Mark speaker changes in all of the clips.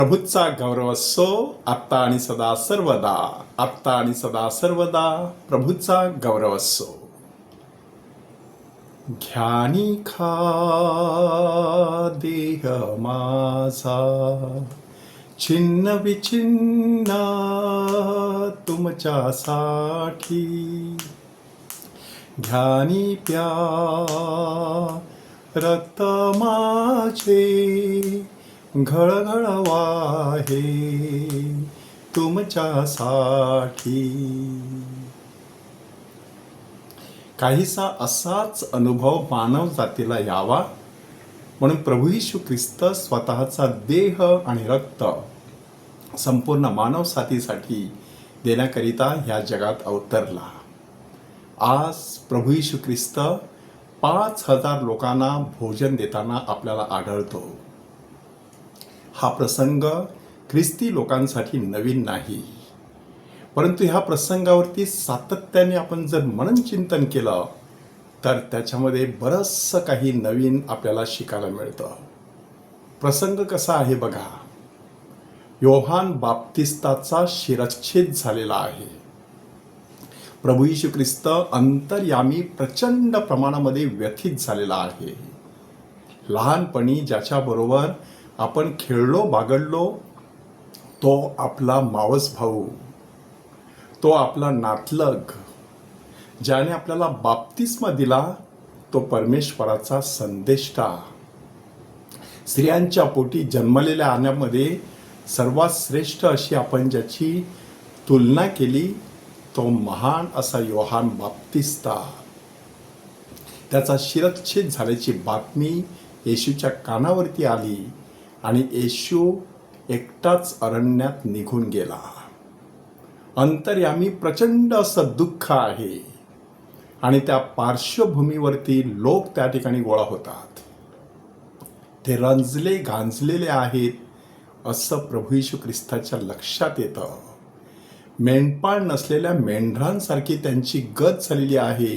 Speaker 1: प्रभूचा गौरव असो आत्ता आणि सदा सर्वदा. आत्ता आणि सदा सर्वदा प्रभूचा गौरव असो. घ्यानी खा देह माझा, छिन्न विछिन्न तुमच्यासाठी. घ्यानी प्या रक्त माझे, घळघळ वाहे तुमच्यासाठी. काहीसा असाच अनुभव मानव जातीला यावा म्हणून प्रभू येशू ख्रिस्त स्वतःचा देह आणि रक्त संपूर्ण मानवजातीसाठी देण्याकरिता ह्या जगात अवतरला. आज प्रभू येशू ख्रिस्त 5,000 लोकांना भोजन देताना आपल्याला आढळतो. हा प्रसंग ख्रिस्ती लोकांसाठी नवीन नाही, परंतु ह्या प्रसंगावरती सातत्याने आपण जर मनन चिंतन केलं तर त्याच्यामध्ये बरंचसं काही नवीन आपल्याला शिकायला मिळतं. प्रसंग कसा आहे बघा. योहान बाप्तिस्ताचा शिरच्छेद झालेला आहे. प्रभू येशू ख्रिस्त अंतर्यामी प्रचंड प्रमाणामध्ये व्यथित झालेला आहे. लहानपणी ज्याच्याबरोबर आपण खेळलो बागडलो तो आपला मावस भाऊ, तो आपला नातलग, ज्याने आपल्याला बाप्तिस्मा दिला तो परमेश्वराचा संदेष्टा. स्त्रियांच्या पोटी जन्मलेल्या आण्यामध्ये सर्वात श्रेष्ठ अशी आपण ज्याची तुलना केली तो महान असा योहान बाप्तिस्ता. त्याचा शिरच्छेद झाल्याची बातमी येशूच्या कानावरती आली आणि येशू एकटाच अरण्यात निघून गेला. अंतर्यामी प्रचंड असं दुःख आहे आणि त्या पार्श्वभूमीवरती लोक त्या ठिकाणी गोळा होतात. ते रंजले गांजलेले आहेत असं प्रभू येशू ख्रिस्ताच्या लक्षात येतं. मेंढपाळ नसलेल्या मेंढरांसारखी त्यांची गत झालेली आहे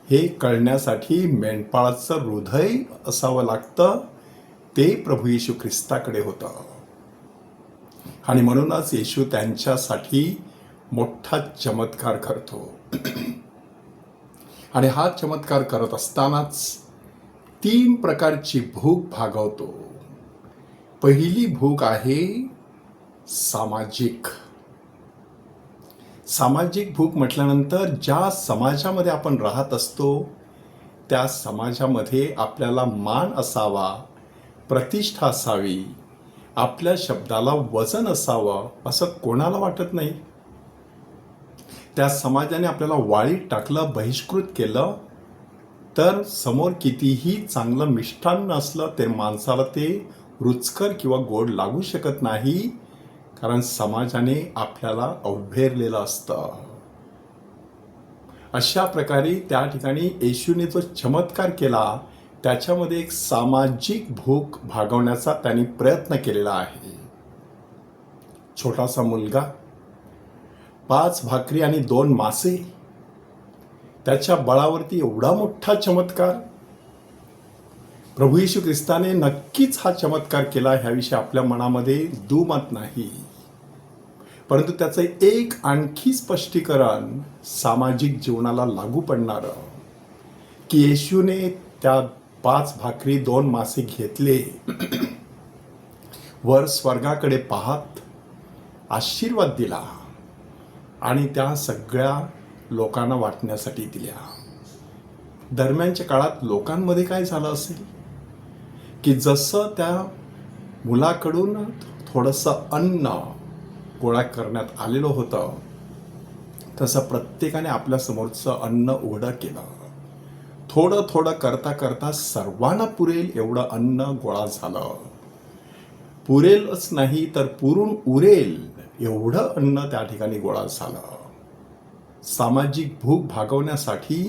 Speaker 1: हे कळण्यासाठी मेंढपाळाचं हृदय असावं लागतं. ते प्रभू येशू ख्रिस्ताकडे होतं आणि म्हणूनच येशू त्यांच्यासाठी मोठा चमत्कार करतो. आणि हा चमत्कार करत असतानाच 3 प्रकारची भूक भागवतो. पहिली भूक आहे सामाजिक. सामाजिक भूक म्हटल्यानंतर ज्या समाजामध्ये आपण राहत असतो त्या समाजामध्ये आपल्याला मान असावा, प्रतिष्ठा असावी, आपल्या शब्दाला वजन असावं असं कोणाला वाटत नाही. त्या समाजाने आपल्याला वाळीत टाकलं, बहिष्कृत केलं तर समोर कितीही चांगलं मिष्टान्न असलं ते माणसाला ते रुचकर किंवा गोड लागू शकत नाही, कारण समाजाने आपल्याला अवभेरलेलं असतं. अशा प्रकारे त्या ठिकाणी येशूने जो चमत्कार केला त्याच्यामध्ये एक सामाजिक भूक भागवण्याचा त्यांनी प्रयत्न केलेला आहे. छोटासा मुलगा, 5 भाकरी आणि 2 मासे, त्याच्या बळावरती एवढा मोठा चमत्कार. प्रभू येशू ख्रिस्ताने नक्कीच हा चमत्कार केला ह्याविषयी आपल्या मनामध्ये दुमत नाही, परंतु त्याचं एक आणखी स्पष्टीकरण सामाजिक जीवनाला लागू पडणारं की येशूने त्या 5 भाकरी 2 मासे घेतले, वर स्वर्गाकडे पाहत आशीर्वाद दिला आणि त्या सगळ्या लोकांना वाटण्यासाठी दिल्या. दरम्यानच्या काळात लोकांमध्ये काय झालं असेल की जसं त्या मुलाकडून थोडंसं अन्न गोळा करण्यात आलेलं होतं तसं प्रत्येकाने आपल्या समोरचं अन्न उघडं केलं. थोडं थोडं करता करता सर्वांना पुरेल एवढं अन्न गोळा झालं. पुरेलच नाही तर पुरून उरेल एवढं अन्न त्या ठिकाणी गोळा झालं. सामाजिक भूक भागवण्यासाठी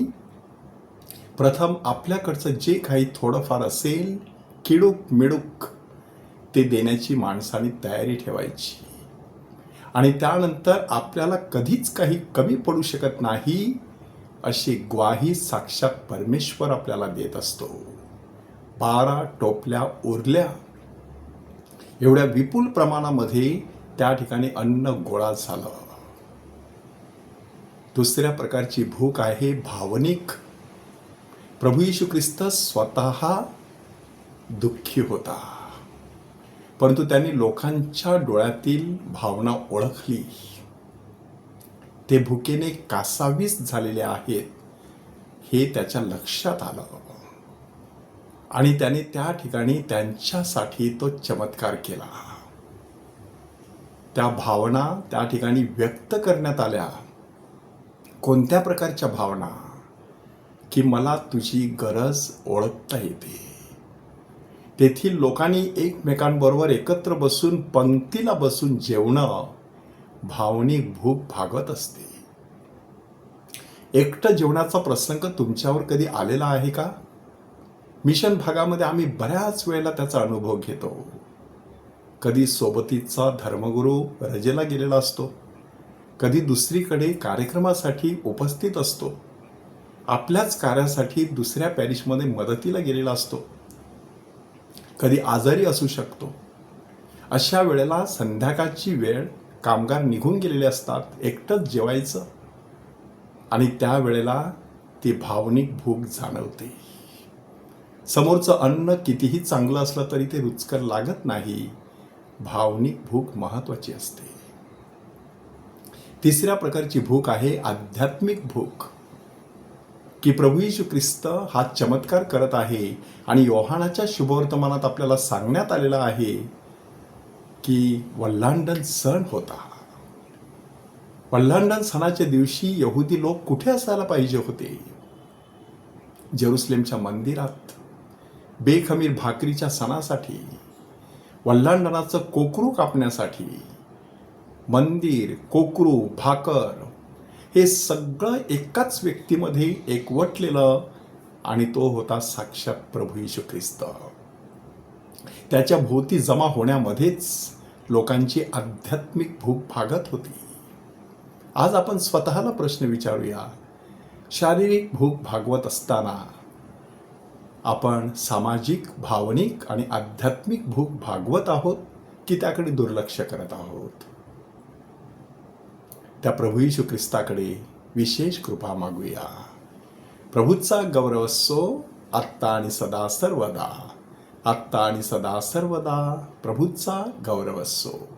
Speaker 1: प्रथम आपल्याकडचं जे काही थोडंफार असेल किडूक मिडूक ते देण्याची माणसाने तयारी ठेवायची आणि त्यानंतर आपल्याला कधीच काही कमी पडू शकत नाही अशी ग्वाही साक्षात परमेश्वर आपल्याला देत असतो. 12 टोपल्या उरल्या. एवढ्या विपुल प्रमाणामध्ये त्या ठिकाणी अन्न गोळा झालं. दुसऱ्या प्रकारची भूक आहे भावनिक. प्रभू येशू ख्रिस्त स्वतः दुःखी होता, परंतु त्यांनी लोकांच्या डोळ्यातील भावना ओळखली. ते भुकेने कासावीस झालेले आहेत हे त्याच्या लक्षात आलं आणि त्याने त्या ठिकाणी त्यांच्यासाठी तो चमत्कार केला. त्या भावना त्या ठिकाणी व्यक्त करण्यात आल्या. कोणत्या प्रकारच्या भावना? की मला तुझी गरज ओळखता येते. तेथील लोकांनी एकमेकांबरोबर एकत्र बसून पंक्तीला बसून जेवणं भावनिक भूक भागवत असते. एकटं जेवणाचा प्रसंग तुमच्यावर कधी आलेला आहे का? मिशन भागामध्ये आम्ही बऱ्याच वेळेला त्याचा अनुभव घेतो. कधी सोबतीचा धर्मगुरू रजेला गेलेला असतो, कधी दुसरीकडे कार्यक्रमासाठी उपस्थित असतो, आपल्याच कार्यासाठी दुसऱ्या पॅरिशमध्ये मदतीला गेलेला असतो, कधी आजारी असू शकतो. अशा वेळेला संध्याकाळची वेळ, कामगार निघून गेलेले असतात, एकटंच जेवायचं आणि त्या वेळेला ती भावनिक भूक जाणवते. समोरचं अन्न कितीही चांगलं असलं तरी ते रुचकर लागत नाही. भावनिक भूक महत्त्वाची असते. तिसऱ्या प्रकारची भूक आहे आध्यात्मिक भूक. की प्रभू येशू ख्रिस्त हा चमत्कार करत आहे आणि योहानाच्या शुभवर्तमानात आपल्याला सांगण्यात आलेलं आहे की वल्हांडण सण होता. वल्हांडण सणाच्या दिवशी यहुदी लोक कुठे असायला पाहिजे होते? जेरुसलेमच्या मंदिरात बेखमीर भाकरीच्या सणासाठी, वल्हांडणाचं कोकरू कापण्यासाठी. मंदिर, कोकरू, भाकर हे सगळं एकाच व्यक्तीमध्ये एकवटलेलं आणि तो होता साक्षात प्रभू येशू ख्रिस्त. त्याच्या भोवती जमा होण्यामध्येच लोकांची आध्यात्मिक भूक भागत होती. आज आपण स्वतःला प्रश्न विचारूया, शारीरिक भूक भागवत असताना आपण सामाजिक, भावनिक आणि आध्यात्मिक भूक भागवत आहोत की त्याकडे दुर्लक्ष करत आहोत? त्या प्रभू येशू ख्रिस्ताकडे विशेष कृपा मागूया. प्रभूचा गौरव असो आत्ता आणि सदा सर्वदा. आत्ता आणि सदा सर्वदा प्रभूचा गौरव असो.